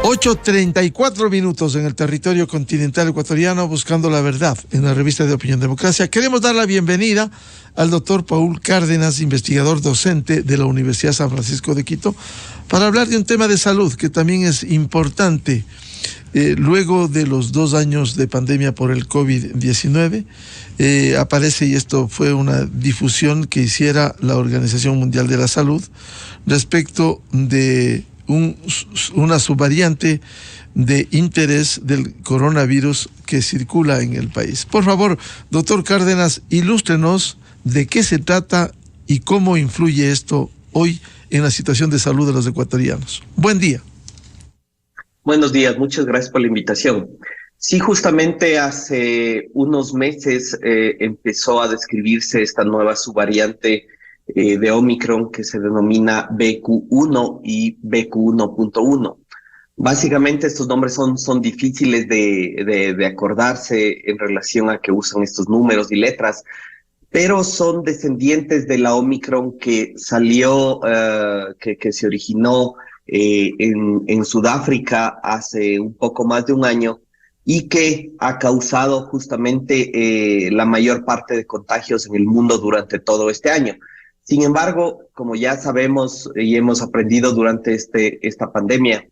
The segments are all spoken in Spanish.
8:34 en el territorio continental ecuatoriano, buscando la verdad en la revista de Opinión Democracia. Queremos dar la bienvenida al doctor Paul Cárdenas, investigador docente de la Universidad San Francisco de Quito, para hablar de un tema de salud que también es importante. Luego de los 2 años de pandemia por el COVID-19, aparece, y esto fue una difusión que hiciera la Organización Mundial de la Salud respecto de una subvariante de interés del coronavirus que circula en el país. Por favor, doctor Cárdenas, ilústrenos de qué se trata y cómo influye esto hoy en la situación de salud de los ecuatorianos. Buen día. Buenos días, muchas gracias por la invitación. Sí, justamente hace unos meses empezó a describirse esta nueva subvariante de Omicron que se denomina BQ1 y BQ1.1. Básicamente estos nombres son difíciles de acordarse en relación a que usan estos números y letras, pero son descendientes de la Omicron que salió, que se originó en Sudáfrica hace un poco más de un año y que ha causado justamente la mayor parte de contagios en el mundo durante todo este año. Sin embargo, como ya sabemos y hemos aprendido durante esta pandemia,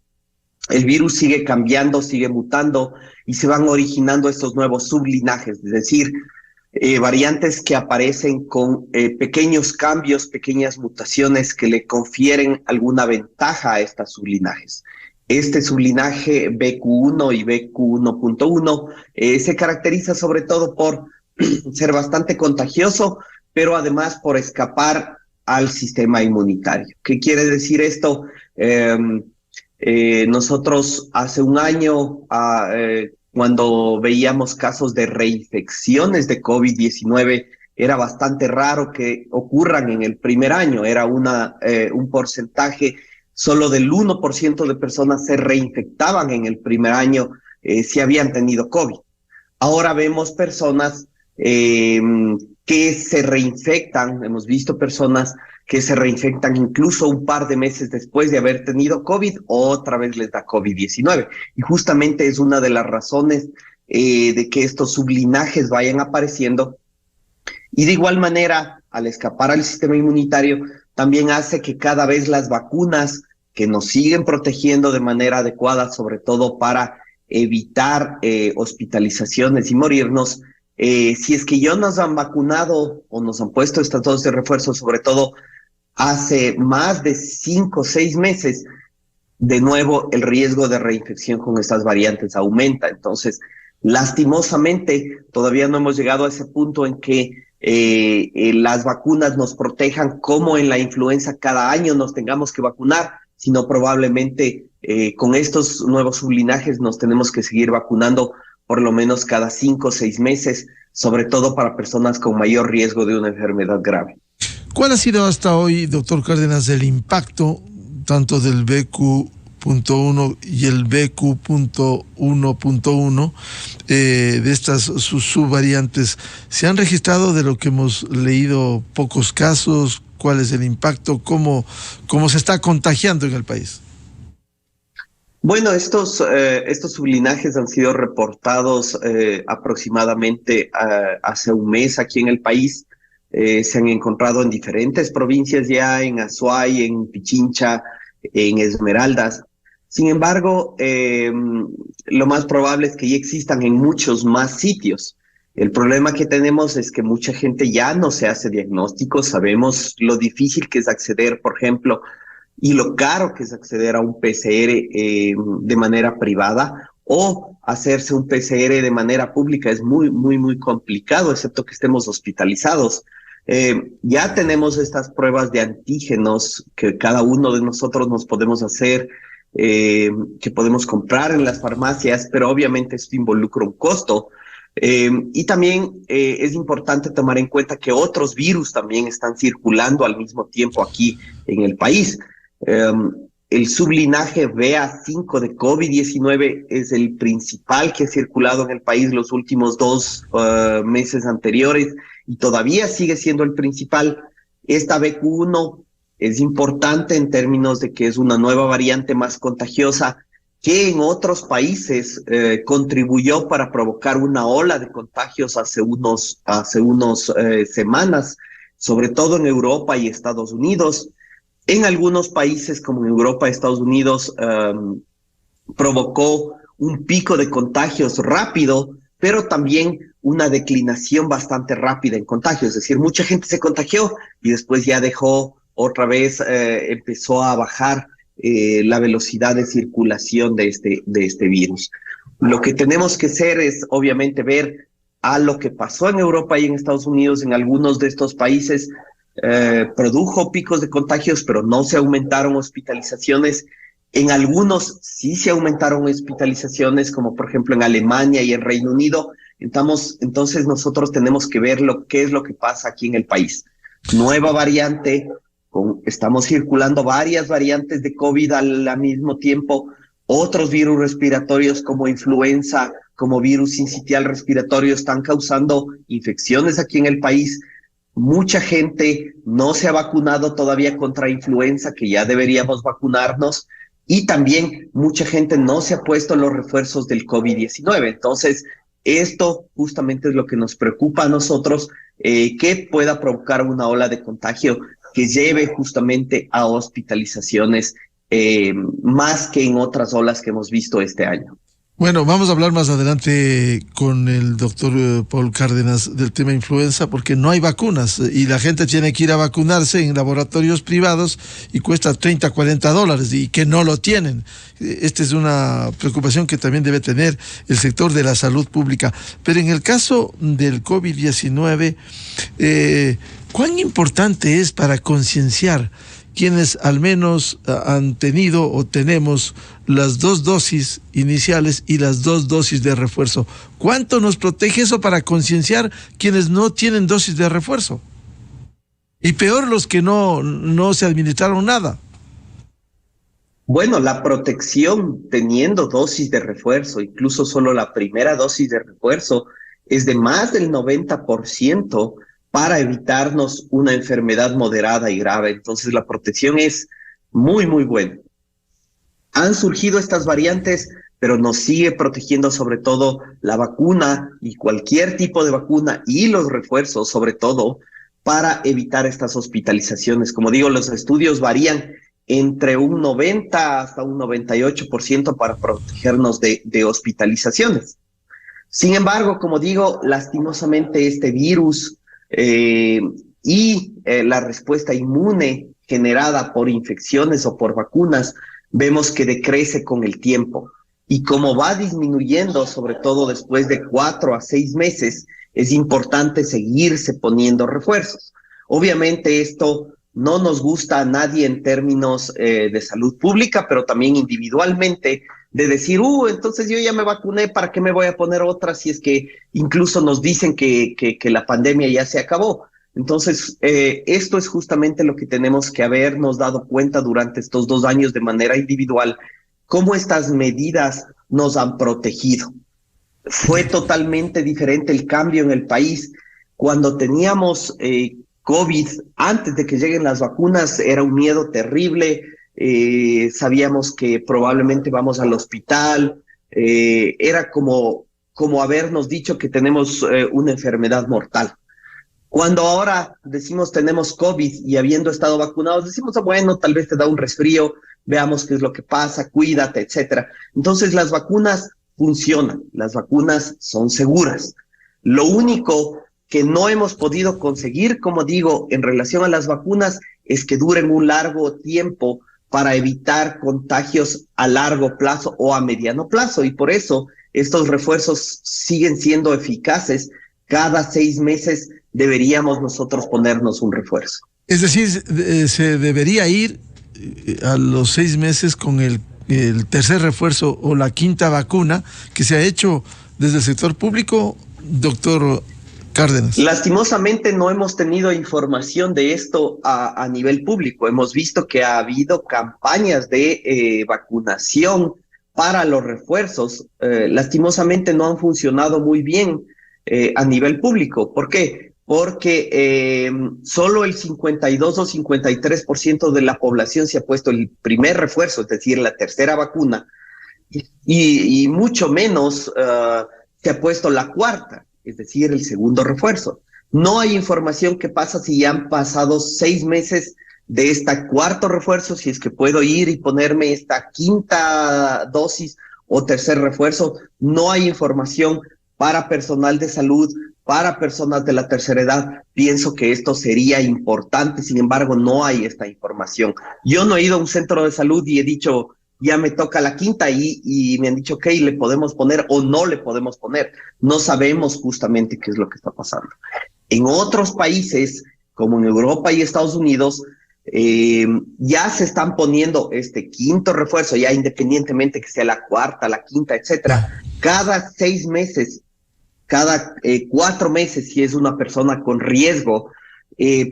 el virus sigue cambiando, sigue mutando y se van originando estos nuevos sublinajes, es decir, variantes que aparecen con pequeños cambios, pequeñas mutaciones que le confieren alguna ventaja a estas sublinajes. Este sublinaje BQ1 y BQ1.1 se caracteriza sobre todo por ser bastante contagioso, pero además por escapar al sistema inmunitario. ¿Qué quiere decir esto? Nosotros hace un año, cuando veíamos casos de reinfecciones de COVID-19, era bastante raro que ocurran en el primer año. Era un porcentaje solo del 1% de personas se reinfectaban en el primer año si habían tenido COVID. Ahora vemos personas que se reinfectan, hemos visto personas que se reinfectan incluso un par de meses después de haber tenido COVID, otra vez les da COVID-19. Y justamente es una de las razones de que estos sublinajes vayan apareciendo. Y de igual manera, al escapar al sistema inmunitario, también hace que cada vez las vacunas que nos siguen protegiendo de manera adecuada, sobre todo para evitar hospitalizaciones y morirnos, si es que ya nos han vacunado o nos han puesto estas dosis de refuerzo, sobre todo hace más de 5 o 6 meses, de nuevo el riesgo de reinfección con estas variantes aumenta. Entonces, lastimosamente, todavía no hemos llegado a ese punto en que las vacunas nos protejan como en la influenza cada año nos tengamos que vacunar, sino probablemente con estos nuevos sublinajes nos tenemos que seguir vacunando por lo menos cada 5 o 6 meses, sobre todo para personas con mayor riesgo de una enfermedad grave. ¿Cuál ha sido hasta hoy, doctor Cárdenas, el impacto tanto del BQ.1 y el BQ.1.1 de estas subvariantes? ¿Se han registrado, de lo que hemos leído, pocos casos? ¿Cuál es el impacto? ¿Cómo se está contagiando en el país? Bueno, estos sublinajes han sido reportados aproximadamente hace un mes aquí en el país. Se han encontrado en diferentes provincias ya, en Azuay, en Pichincha, en Esmeraldas. Sin embargo, lo más probable es que ya existan en muchos más sitios. El problema que tenemos es que mucha gente ya no se hace diagnósticos. Sabemos lo difícil que es acceder, por ejemplo, y lo caro que es acceder a un PCR de manera privada, o hacerse un PCR de manera pública es muy, muy, muy complicado, excepto que estemos hospitalizados. Ya tenemos estas pruebas de antígenos que cada uno de nosotros nos podemos hacer, que podemos comprar en las farmacias, pero obviamente esto involucra un costo. Y también es importante tomar en cuenta que otros virus también están circulando al mismo tiempo aquí en el país. El sublinaje BA5 de COVID-19 es el principal que ha circulado en el país los últimos 2 meses anteriores y todavía sigue siendo el principal. Esta BQ1 es importante en términos de que es una nueva variante más contagiosa que en otros países contribuyó para provocar una ola de contagios hace unos semanas, sobre todo en Europa y Estados Unidos. En algunos países como en Europa y Estados Unidos provocó un pico de contagios rápido, pero también una declinación bastante rápida en contagios. Es decir, mucha gente se contagió y después ya dejó otra vez, empezó a bajar la velocidad de circulación de este virus. Lo que tenemos que hacer es, obviamente, ver a lo que pasó en Europa y en Estados Unidos. En algunos de estos países produjo picos de contagios, pero no se aumentaron hospitalizaciones. En algunos sí se aumentaron hospitalizaciones, como por ejemplo en Alemania y en Reino Unido. Entonces nosotros tenemos que ver qué es lo que pasa aquí en el país. Nueva variante, estamos circulando varias variantes de COVID al mismo tiempo, otros virus respiratorios como influenza, como virus sincitial respiratorio están causando infecciones aquí en el país. Mucha gente no se ha vacunado todavía contra influenza, que ya deberíamos vacunarnos, y también mucha gente no se ha puesto los refuerzos del COVID-19. Entonces, esto justamente es lo que nos preocupa a nosotros, que pueda provocar una ola de contagio que lleve justamente a hospitalizaciones más que en otras olas que hemos visto este año. Bueno, vamos a hablar más adelante con el doctor Paul Cárdenas del tema influenza, porque no hay vacunas y la gente tiene que ir a vacunarse en laboratorios privados y cuesta $30, $40 y que no lo tienen. Esta es una preocupación que también debe tener el sector de la salud pública. Pero en el caso del COVID-19, ¿cuán importante es para concienciar quienes al menos han tenido o tenemos las 2 dosis iniciales y las 2 dosis de refuerzo? ¿Cuánto nos protege eso para concienciar quienes no tienen dosis de refuerzo? Y peor los que no se administraron nada. Bueno, la protección teniendo dosis de refuerzo, incluso solo la primera dosis de refuerzo, es de más del 90%. Para evitarnos una enfermedad moderada y grave. Entonces la protección es muy, muy buena. Han surgido estas variantes, pero nos sigue protegiendo sobre todo la vacuna y cualquier tipo de vacuna y los refuerzos, sobre todo, para evitar estas hospitalizaciones. Como digo, los estudios varían entre un 90 hasta un 98% para protegernos de hospitalizaciones. Sin embargo, como digo, lastimosamente este virus la respuesta inmune generada por infecciones o por vacunas, vemos que decrece con el tiempo. Y como va disminuyendo, sobre todo después de 4 a 6 meses, es importante seguirse poniendo refuerzos. Obviamente esto no nos gusta a nadie en términos de salud pública, pero también individualmente, de decir, entonces yo ya me vacuné, ¿para qué me voy a poner otra si es que incluso nos dicen que la pandemia ya se acabó? Entonces, esto es justamente lo que tenemos que habernos dado cuenta durante estos 2 años de manera individual, cómo estas medidas nos han protegido. Fue totalmente diferente el cambio en el país. Cuando teníamos COVID, antes de que lleguen las vacunas, era un miedo terrible. Sabíamos que probablemente vamos al hospital, era como habernos dicho que tenemos una enfermedad mortal. Cuando ahora decimos tenemos COVID y habiendo estado vacunados, decimos, bueno, tal vez te da un resfrío, veamos qué es lo que pasa, cuídate, etcétera. Entonces las vacunas funcionan, las vacunas son seguras. Lo único que no hemos podido conseguir, como digo, en relación a las vacunas, es que duren un largo tiempo para evitar contagios a largo plazo o a mediano plazo. Y por eso estos refuerzos siguen siendo eficaces. Cada 6 meses deberíamos nosotros ponernos un refuerzo. Es decir, se debería ir a los 6 meses con el tercer refuerzo o la 5ª vacuna que se ha hecho desde el sector público, doctor Cárdenas. Lastimosamente no hemos tenido información de esto a nivel público. Hemos visto que ha habido campañas de vacunación para los refuerzos. Lastimosamente no han funcionado muy bien a nivel público. ¿Por qué? Porque solo el 52 o 53% de la población se ha puesto el primer refuerzo, es decir, la tercera vacuna. y mucho menos se ha puesto la cuarta, es decir, el segundo refuerzo. No hay información qué pasa si ya han pasado 6 meses de esta cuarto refuerzo, si es que puedo ir y ponerme esta quinta dosis o tercer refuerzo. No hay información para personal de salud, para personas de la tercera edad. Pienso que esto sería importante, sin embargo, no hay esta información. Yo no he ido a un centro de salud y he dicho, ya me toca la quinta y me han dicho, ok, le podemos poner o no le podemos poner. No sabemos justamente qué es lo que está pasando. En otros países, como en Europa y Estados Unidos, ya se están poniendo este quinto refuerzo, ya independientemente que sea la cuarta, la quinta, etcétera, cada 6 meses, cada 4 meses, si es una persona con riesgo,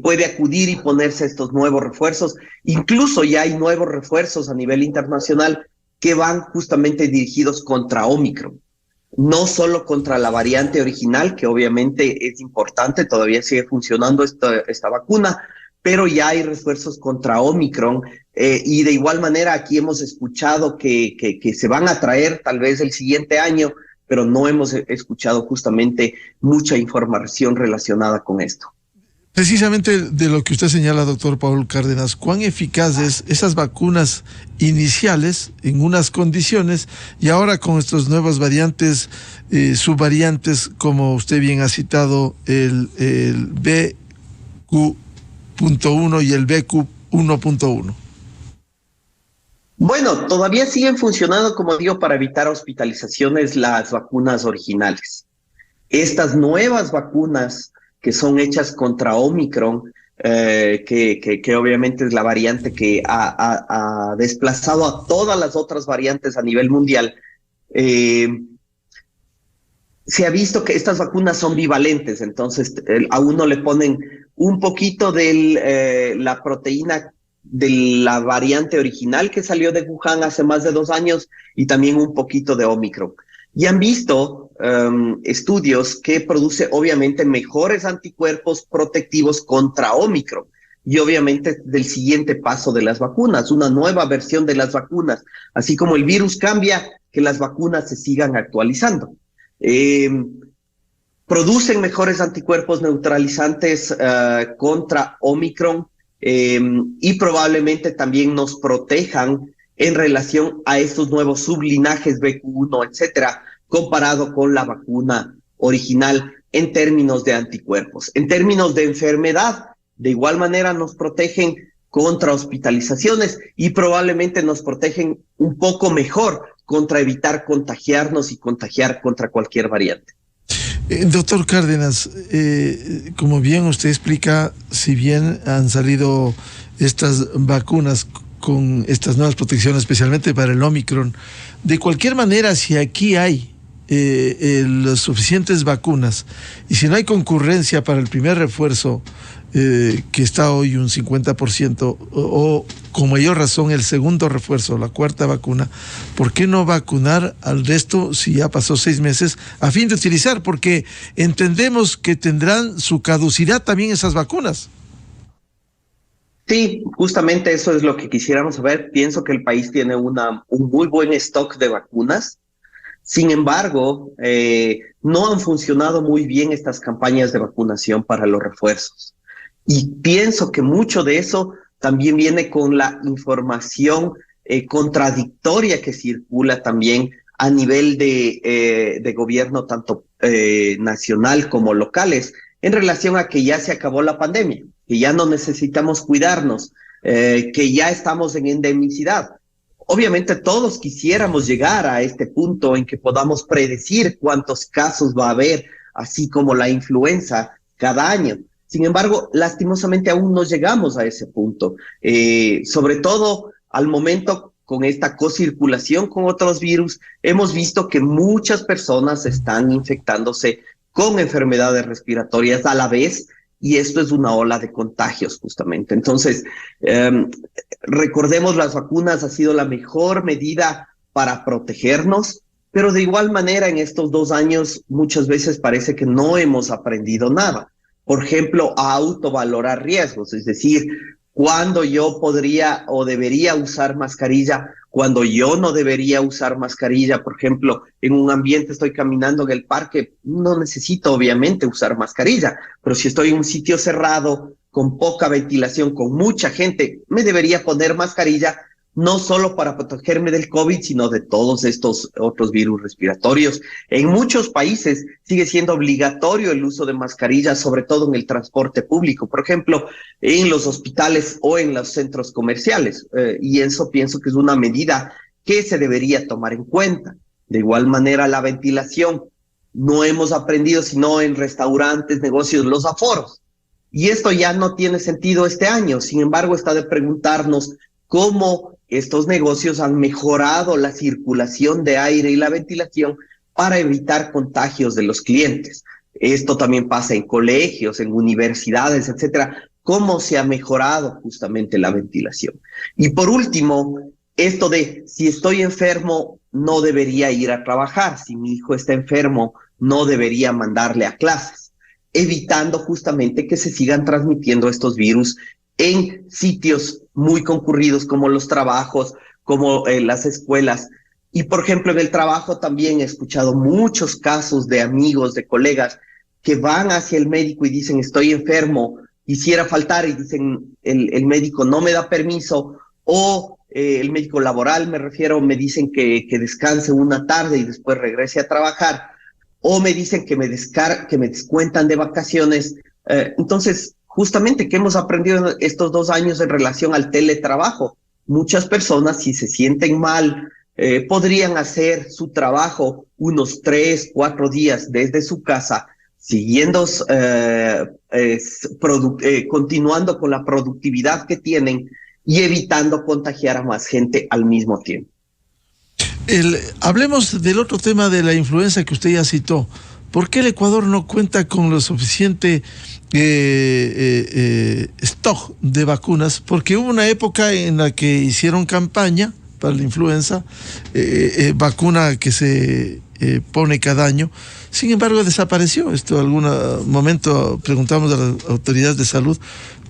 puede acudir y ponerse estos nuevos refuerzos. Incluso ya hay nuevos refuerzos a nivel internacional que van justamente dirigidos contra Omicron. No solo contra la variante original, que obviamente es importante, todavía sigue funcionando esta vacuna, pero ya hay refuerzos contra Omicron, y de igual manera aquí hemos escuchado que se van a traer tal vez el siguiente año, pero no hemos escuchado justamente mucha información relacionada con esto. Precisamente de lo que usted señala, doctor Paul Cárdenas, ¿cuán eficaces esas vacunas iniciales en unas condiciones y ahora con estas nuevas variantes, subvariantes, como usted bien ha citado, el BQ.1 y el BQ1.1? Bueno, todavía siguen funcionando, como digo, para evitar hospitalizaciones las vacunas originales. Estas nuevas vacunas que son hechas contra Omicron, que obviamente es la variante que ha desplazado a todas las otras variantes a nivel mundial, se ha visto que estas vacunas son bivalentes, entonces a uno le ponen un poquito de la proteína de la variante original que salió de Wuhan hace más de 2 años y también un poquito de Omicron. Y han visto estudios que produce obviamente mejores anticuerpos protectivos contra Omicron. Y obviamente del siguiente paso de las vacunas, una nueva versión de las vacunas. Así como el virus cambia, que las vacunas se sigan actualizando. Producen mejores anticuerpos neutralizantes contra Omicron, y probablemente también nos protejan en relación a estos nuevos sublinajes BQ1, etcétera, comparado con la vacuna original en términos de anticuerpos. En términos de enfermedad, de igual manera nos protegen contra hospitalizaciones y probablemente nos protegen un poco mejor contra evitar contagiarnos y contagiar contra cualquier variante. Doctor Cárdenas, como bien usted explica, si bien han salido estas vacunas con estas nuevas protecciones, especialmente para el Omicron, de cualquier manera, si aquí hay las suficientes vacunas y si no hay concurrencia para el primer refuerzo, que está hoy un 50%, o con mayor razón el segundo refuerzo, la cuarta vacuna, ¿por qué no vacunar al resto si ya pasó 6 meses a fin de utilizar? Porque entendemos que tendrán su caducidad también esas vacunas. Sí, justamente eso es lo que quisiéramos saber. Pienso que el país tiene un muy buen stock de vacunas. Sin embargo, no han funcionado muy bien estas campañas de vacunación para los refuerzos. Y pienso que mucho de eso también viene con la información contradictoria que circula también a nivel de gobierno, tanto nacional como locales, en relación a que ya se acabó la pandemia, que ya no necesitamos cuidarnos, que ya estamos en endemicidad. Obviamente todos quisiéramos llegar a este punto en que podamos predecir cuántos casos va a haber, así como la influenza cada año. Sin embargo, lastimosamente aún no llegamos a ese punto, sobre todo al momento con esta cocirculación con otros virus, hemos visto que muchas personas están infectándose con enfermedades respiratorias a la vez, y esto es una ola de contagios justamente. Entonces, recordemos, las vacunas ha sido la mejor medida para protegernos, pero de igual manera en estos 2 años muchas veces parece que no hemos aprendido nada. Por ejemplo, a autovalorar riesgos, es decir, cuándo yo podría o debería usar mascarilla, cuando yo no debería usar mascarilla. Por ejemplo, en un ambiente estoy caminando en el parque, no necesito obviamente usar mascarilla, pero si estoy en un sitio cerrado, con poca ventilación, con mucha gente, me debería poner mascarilla, no solo para protegerme del COVID, sino de todos estos otros virus respiratorios. En muchos países sigue siendo obligatorio el uso de mascarillas, sobre todo en el transporte público, por ejemplo, en los hospitales o en los centros comerciales. Y eso pienso que es una medida que se debería tomar en cuenta. De igual manera, la ventilación. No hemos aprendido, sino en restaurantes, negocios, los aforos. Y esto ya no tiene sentido este año. Sin embargo, está de preguntarnos cómo estos negocios han mejorado la circulación de aire y la ventilación para evitar contagios de los clientes. Esto también pasa en colegios, en universidades, etcétera. ¿Cómo se ha mejorado justamente la ventilación? Y por último, esto de si estoy enfermo, no debería ir a trabajar. Si mi hijo está enfermo, no debería mandarle a clases, evitando justamente que se sigan transmitiendo estos virus en sitios muy concurridos como los trabajos, como las escuelas. Y por ejemplo, en el trabajo también he escuchado muchos casos de amigos, de colegas que van hacia el médico y dicen estoy enfermo, quisiera faltar, y dicen el médico no me da permiso, o el médico laboral me refiero, me dicen que descanse una tarde y después regrese a trabajar, o me dicen que me descuentan de vacaciones. Entonces, justamente, ¿qué hemos aprendido estos 2 años en relación al teletrabajo? Muchas personas, si se sienten mal, podrían hacer su trabajo unos 3, 4 días desde su casa, siguiendo, continuando con la productividad que tienen y evitando contagiar a más gente al mismo tiempo. Hablemos del otro tema de la influenza que usted ya citó. ¿Por qué el Ecuador no cuenta con lo suficiente stock de vacunas? Porque hubo una época en la que hicieron campaña para la influenza, vacuna que se pone cada año. Sin embargo, desapareció. Esto en algún momento preguntamos a las autoridades de salud,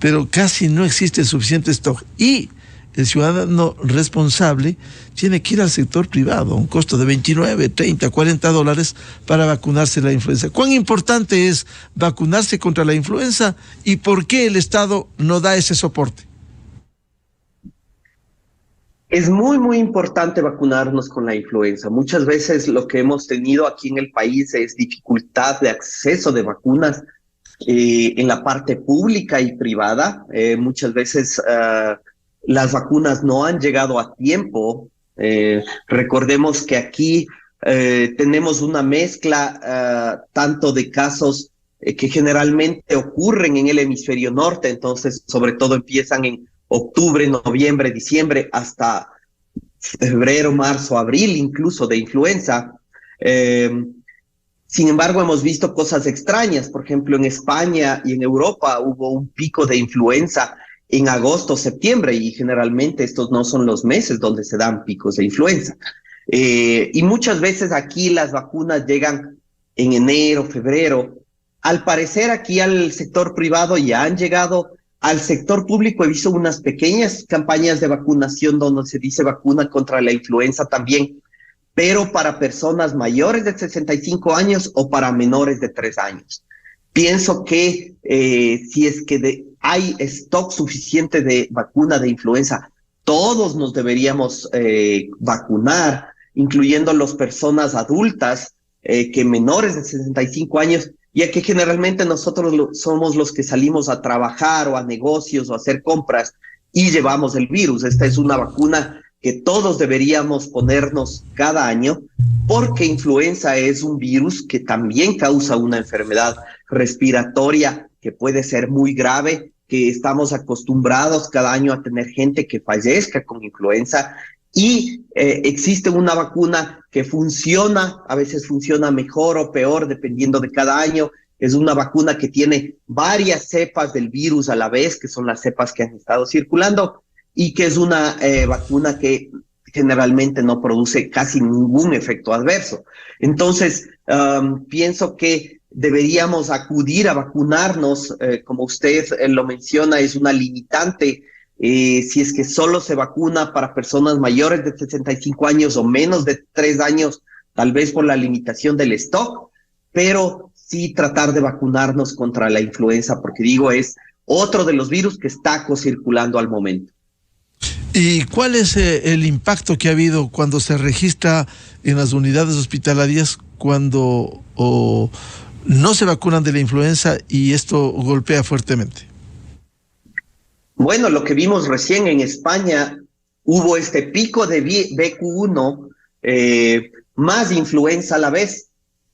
pero casi no existe el suficiente stock. Y el ciudadano responsable tiene que ir al sector privado a un costo de 29, 30, 40 dólares para vacunarse la influenza. ¿Cuán importante es vacunarse contra la influenza y por qué el Estado no da ese soporte? Es muy, muy importante vacunarnos con la influenza. Muchas veces lo que hemos tenido aquí en el país es dificultad de acceso de vacunas en la parte pública y privada. Muchas veces las vacunas no han llegado a tiempo. Recordemos que aquí tenemos una mezcla tanto de casos que generalmente ocurren en el hemisferio norte, entonces sobre todo empiezan en octubre, noviembre, diciembre, hasta febrero, marzo, abril, incluso de influenza. Sin embargo, hemos visto cosas extrañas. Por ejemplo, en España y en Europa hubo un pico de influenza en agosto, septiembre, y generalmente estos no son los meses donde se dan picos de influenza. Y muchas veces aquí las vacunas llegan en enero, febrero. Al parecer aquí al sector privado ya han llegado. Al sector público he visto unas pequeñas campañas de vacunación donde se dice vacuna contra la influenza también, pero para personas mayores de 65 años o para menores de 3 años. Pienso que si es que hay stock suficiente de vacuna de influenza, todos nos deberíamos vacunar, incluyendo las personas adultas que menores de 65 años, ya que generalmente nosotros somos los que salimos a trabajar o a negocios o a hacer compras y llevamos el virus. Esta es una vacuna que todos deberíamos ponernos cada año, porque influenza es un virus que también causa una enfermedad respiratoria que puede ser muy grave, que estamos acostumbrados cada año a tener gente que fallezca con influenza, y existe una vacuna que funciona, a veces funciona mejor o peor dependiendo de cada año. Es una vacuna que tiene varias cepas del virus a la vez, que son las cepas que han estado circulando, y que es una vacuna que generalmente no produce casi ningún efecto adverso. Entonces, pienso que deberíamos acudir a vacunarnos, como usted lo menciona, es una limitante si es que solo se vacuna para personas mayores de 65 años o menos de 3 años, tal vez por la limitación del stock, pero sí tratar de vacunarnos contra la influenza, porque digo, es otro de los virus que está circulando al momento. ¿Y cuál es el impacto que ha habido cuando se registra en las unidades hospitalarias cuando no se vacunan de la influenza y esto golpea fuertemente? Bueno, lo que vimos recién en España, hubo este pico de BQ1, más influenza a la vez,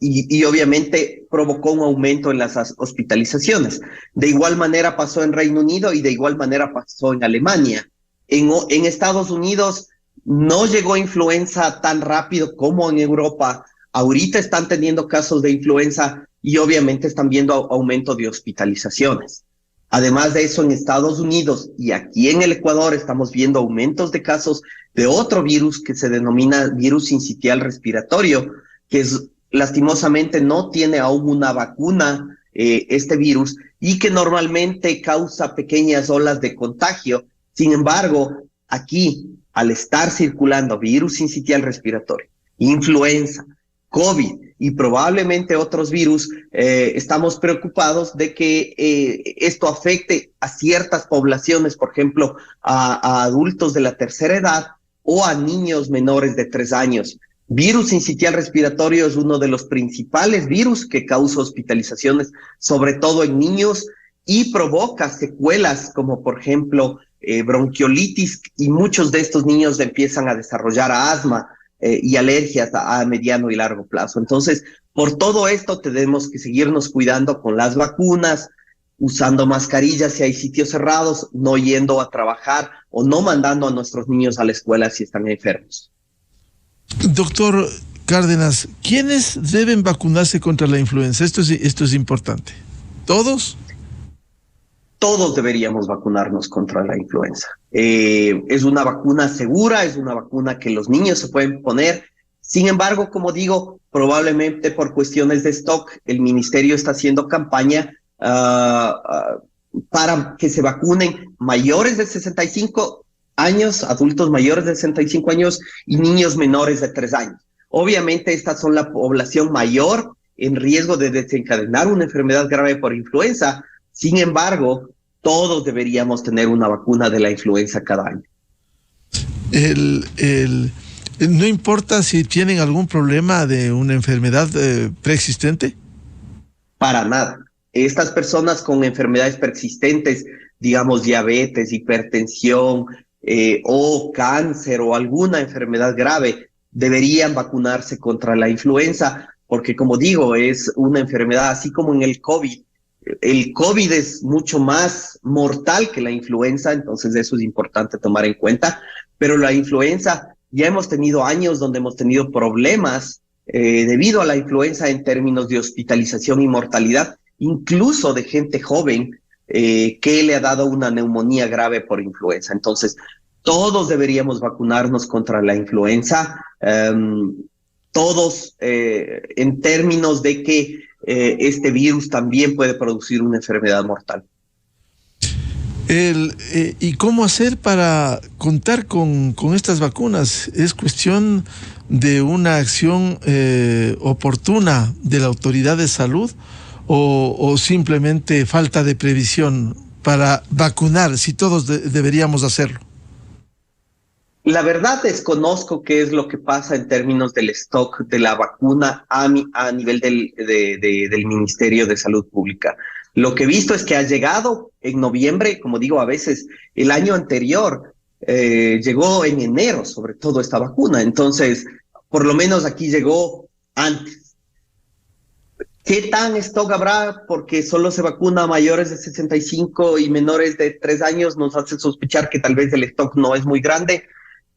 y obviamente provocó un aumento en las hospitalizaciones. De igual manera pasó en Reino Unido y de igual manera pasó en Alemania. En Estados Unidos no llegó influenza tan rápido como en Europa. Ahorita están teniendo casos de influenza y obviamente están viendo aumento de hospitalizaciones. Además de eso, en Estados Unidos y aquí en el Ecuador estamos viendo aumentos de casos de otro virus que se denomina virus sincitial respiratorio, que lastimosamente no tiene aún una vacuna, este virus, y que normalmente causa pequeñas olas de contagio. Sin embargo, aquí, al estar circulando virus sincitial respiratorio, influenza, COVID y probablemente otros virus, estamos preocupados de que esto afecte a ciertas poblaciones, por ejemplo, a adultos de la tercera edad o a niños menores de 3 años. Virus sincitial respiratorio es uno de los principales virus que causa hospitalizaciones, sobre todo en niños, y provoca secuelas como, por ejemplo, bronquiolitis, y muchos de estos niños empiezan a desarrollar asma y alergias a mediano y largo plazo. Entonces, por todo esto tenemos que seguirnos cuidando con las vacunas, usando mascarillas si hay sitios cerrados, no yendo a trabajar o no mandando a nuestros niños a la escuela si están enfermos. Doctor Cárdenas, ¿quiénes deben vacunarse contra la influenza? Esto es importante. ¿Todos? Todos deberíamos vacunarnos contra la influenza. Es una vacuna segura, es una vacuna que los niños se pueden poner. Sin embargo, como digo, probablemente por cuestiones de stock, el ministerio está haciendo campaña para que se vacunen mayores de 65 años, adultos mayores de 65 años y niños menores de 3 años. Obviamente, estas son la población mayor en riesgo de desencadenar una enfermedad grave por influenza. Sin embargo, todos deberíamos tener una vacuna de la influenza cada año. ¿No importa si tienen algún problema de una enfermedad preexistente? Para nada. Estas personas con enfermedades preexistentes, digamos diabetes, hipertensión o cáncer o alguna enfermedad grave, deberían vacunarse contra la influenza, porque como digo, es una enfermedad así como en el COVID. El COVID es mucho más mortal que la influenza, entonces eso es importante tomar en cuenta, pero la influenza, ya hemos tenido años donde hemos tenido problemas debido a la influenza en términos de hospitalización y mortalidad, incluso de gente joven que le ha dado una neumonía grave por influenza. Entonces, todos deberíamos vacunarnos contra la influenza, todos en términos de que este virus también puede producir una enfermedad mortal. ¿Y cómo hacer para contar con estas vacunas? ¿Es cuestión de una acción oportuna de la autoridad de salud o simplemente falta de previsión para vacunar, si todos deberíamos hacerlo? La verdad desconozco qué es lo que pasa en términos del stock de la vacuna a nivel del Ministerio de Salud Pública. Lo que he visto es que ha llegado en noviembre, como digo, a veces el año anterior llegó en enero, sobre todo esta vacuna. Entonces, por lo menos aquí llegó antes. ¿Qué tan stock habrá? Porque solo se vacuna a mayores de 65 y menores de 3 años, nos hace sospechar que tal vez el stock no es muy grande.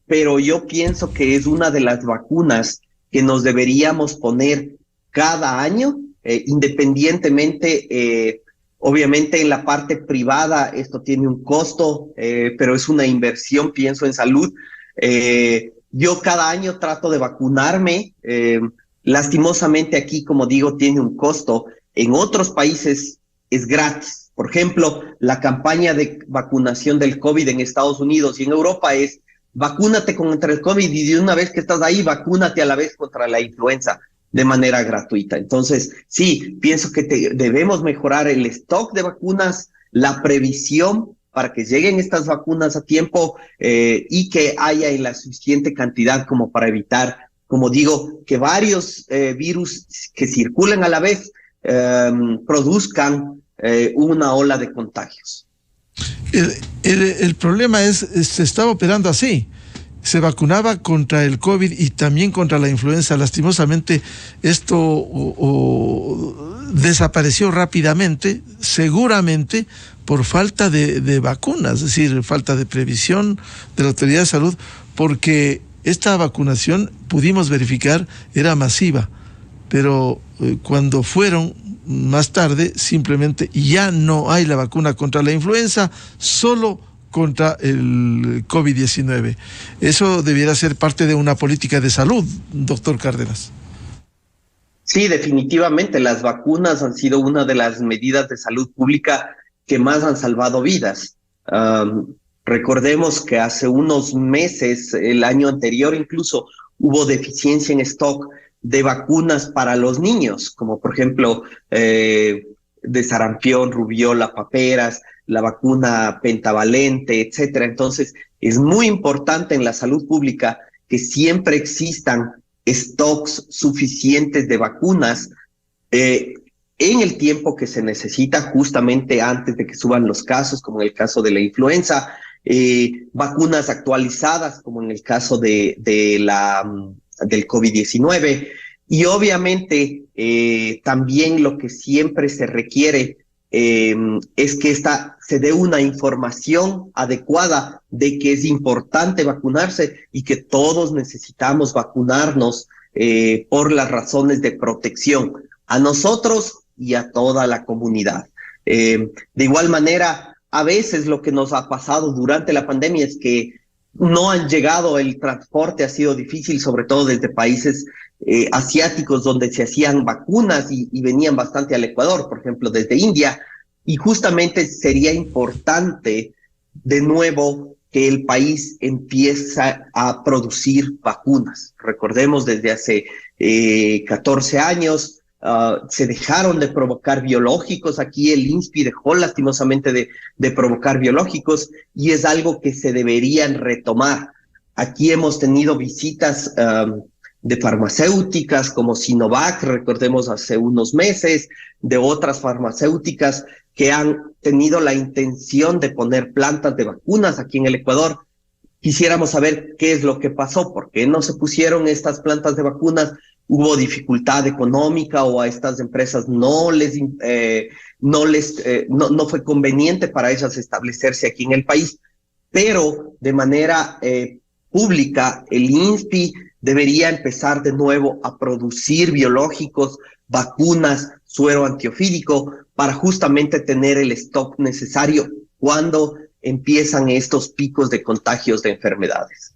Pero yo pienso que es una de las vacunas que nos deberíamos poner cada año, independientemente, obviamente en la parte privada esto tiene un costo, pero es una inversión, pienso en salud. Yo cada año trato de vacunarme, lastimosamente aquí, como digo, tiene un costo, en otros países es gratis. Por ejemplo, la campaña de vacunación del COVID en Estados Unidos y en Europa es vacúnate contra el COVID y de una vez que estás ahí, vacúnate a la vez contra la influenza de manera gratuita. Entonces, sí, pienso que debemos mejorar el stock de vacunas, la previsión para que lleguen estas vacunas a tiempo y que haya en la suficiente cantidad como para evitar, como digo, que varios virus que circulen a la vez produzcan una ola de contagios. El problema es, se estaba operando así. Se vacunaba contra el COVID y también contra la influenza. Lastimosamente, esto desapareció rápidamente, seguramente por falta de vacunas, es decir, falta de previsión de la Autoridad de Salud, porque esta vacunación, pudimos verificar, era masiva, pero cuando fueron más tarde, simplemente ya no hay la vacuna contra la influenza, solo contra el COVID-19. Eso debiera ser parte de una política de salud, doctor Cárdenas. Sí, definitivamente las vacunas han sido una de las medidas de salud pública que más han salvado vidas. Recordemos que hace unos meses, el año anterior incluso, hubo deficiencia en stock de vacunas para los niños, como por ejemplo de sarampión, rubiola, paperas, la vacuna pentavalente, etcétera. Entonces, es muy importante en la salud pública que siempre existan stocks suficientes de vacunas en el tiempo que se necesita, justamente antes de que suban los casos, como en el caso de la influenza, vacunas actualizadas, como en el caso del COVID-19, y obviamente también lo que siempre se requiere es que se dé una información adecuada de que es importante vacunarse y que todos necesitamos vacunarnos por las razones de protección a nosotros y a toda la comunidad. De igual manera, a veces lo que nos ha pasado durante la pandemia es que no han llegado, el transporte ha sido difícil, sobre todo desde países asiáticos donde se hacían vacunas y venían bastante al Ecuador, por ejemplo, desde India, y justamente sería importante de nuevo que el país empiece a producir vacunas. Recordemos, desde hace 14 años se dejaron de provocar biológicos. Aquí el INSPI dejó lastimosamente de provocar biológicos y es algo que se deberían retomar. Aquí hemos tenido visitas de farmacéuticas como Sinovac, recordemos hace unos meses, de otras farmacéuticas que han tenido la intención de poner plantas de vacunas aquí en el Ecuador. Quisiéramos saber qué es lo que pasó, por qué no se pusieron estas plantas de vacunas, hubo dificultad económica o a estas empresas no fue conveniente para ellas establecerse aquí en el país, pero de manera pública el INSPI debería empezar de nuevo a producir biológicos, vacunas, suero antiofídico, para justamente tener el stock necesario cuando empiezan estos picos de contagios de enfermedades.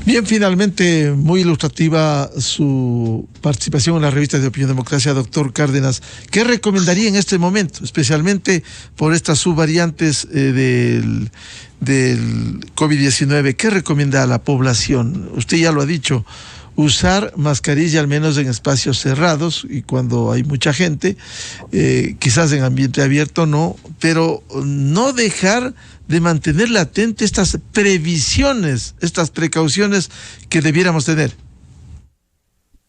Bien, finalmente, muy ilustrativa su participación en la revista de Opinión Democracia, doctor Cárdenas. ¿Qué recomendaría en este momento, especialmente por estas subvariantes del COVID-19? ¿Qué recomienda a la población? Usted ya lo ha dicho, usar mascarilla al menos en espacios cerrados y cuando hay mucha gente, quizás en ambiente abierto no, pero no dejar de mantener latente estas previsiones, estas precauciones que debiéramos tener.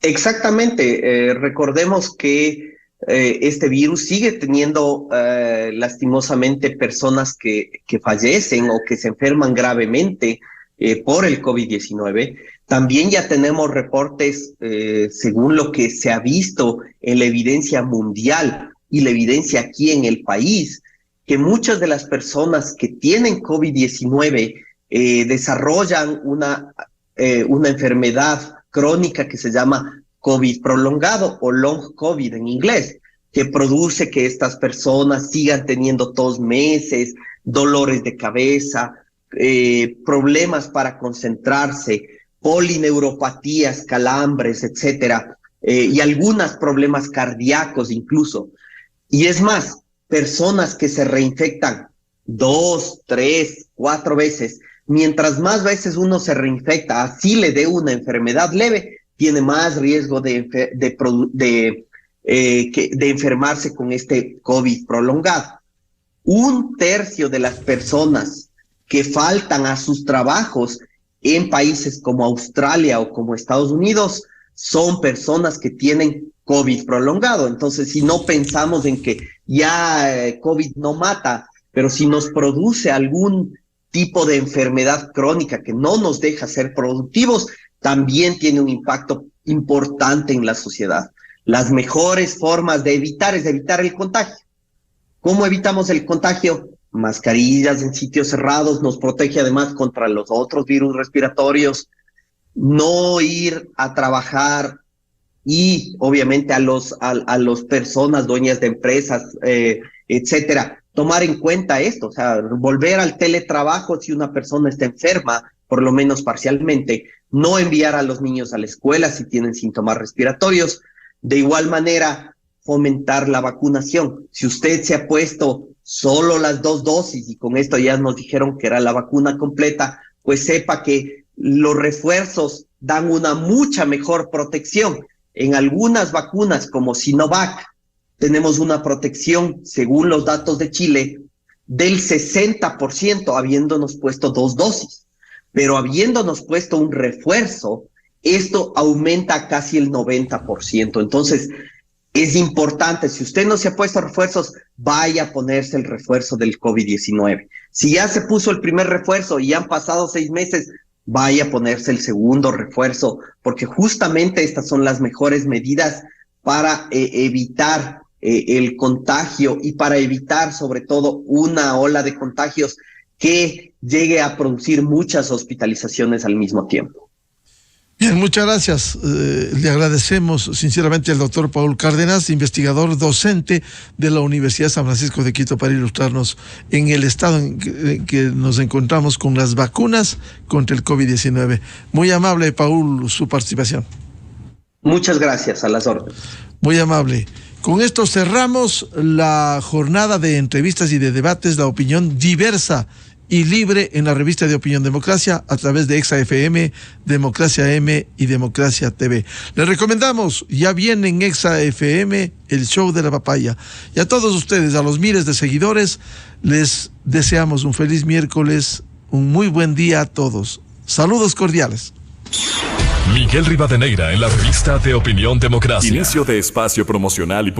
Exactamente, recordemos que este virus sigue teniendo lastimosamente personas que fallecen o que se enferman gravemente por el COVID-19. También ya tenemos reportes, según lo que se ha visto en la evidencia mundial y la evidencia aquí en el país, que muchas de las personas que tienen COVID-19 desarrollan una enfermedad crónica que se llama COVID prolongado o long COVID en inglés, que produce que estas personas sigan teniendo tos, meses, dolores de cabeza, problemas para concentrarse, polineuropatías, calambres, etcétera, y algunos problemas cardíacos incluso. Y es más, personas que se reinfectan 2, 3, 4 veces. Mientras más veces uno se reinfecta, así le dé una enfermedad leve, tiene más riesgo de enfermarse con este COVID prolongado. 1/3 de las personas que faltan a sus trabajos en países como Australia o como Estados Unidos son personas que tienen COVID prolongado. Entonces, si no pensamos en que ya COVID no mata, pero si nos produce algún tipo de enfermedad crónica que no nos deja ser productivos, también tiene un impacto importante en la sociedad. Las mejores formas de evitar es evitar el contagio. ¿Cómo evitamos el contagio? Mascarillas en sitios cerrados, nos protege además contra los otros virus respiratorios, no ir a trabajar y obviamente a los personas dueñas de empresas, etcétera, tomar en cuenta esto, o sea, volver al teletrabajo si una persona está enferma, por lo menos parcialmente, no enviar a los niños a la escuela si tienen síntomas respiratorios. De igual manera, fomentar la vacunación. Si usted se ha puesto solo las 2 dosis y con esto ya nos dijeron que era la vacuna completa, pues sepa que los refuerzos dan una mucha mejor protección. En algunas vacunas como Sinovac tenemos una protección, según los datos de Chile, del 60% habiéndonos puesto 2 dosis. Pero habiéndonos puesto un refuerzo, esto aumenta casi el 90%. Entonces, es importante, si usted no se ha puesto refuerzos, vaya a ponerse el refuerzo del COVID-19. Si ya se puso el primer refuerzo y han pasado 6 meses, vaya a ponerse el segundo refuerzo, porque justamente estas son las mejores medidas para evitar el contagio y para evitar sobre todo una ola de contagios que llegue a producir muchas hospitalizaciones al mismo tiempo. Bien, muchas gracias. Le agradecemos sinceramente al doctor Paul Cárdenas, investigador docente de la Universidad San Francisco de Quito, para ilustrarnos en el estado en que nos encontramos con las vacunas contra el COVID-19. Muy amable, Paul, su participación. Muchas gracias, a las órdenes. Muy amable. Con esto cerramos la jornada de entrevistas y de debates, la opinión diversa y libre en la revista de Opinión Democracia a través de Exa FM, Democracia M y Democracia TV. Les recomendamos, ya viene en Exa FM el show de la papaya. Y a todos ustedes, a los miles de seguidores, les deseamos un feliz miércoles, un muy buen día a todos. Saludos cordiales. Miguel Rivadeneira en la revista de Opinión Democracia. Inicio de espacio promocional y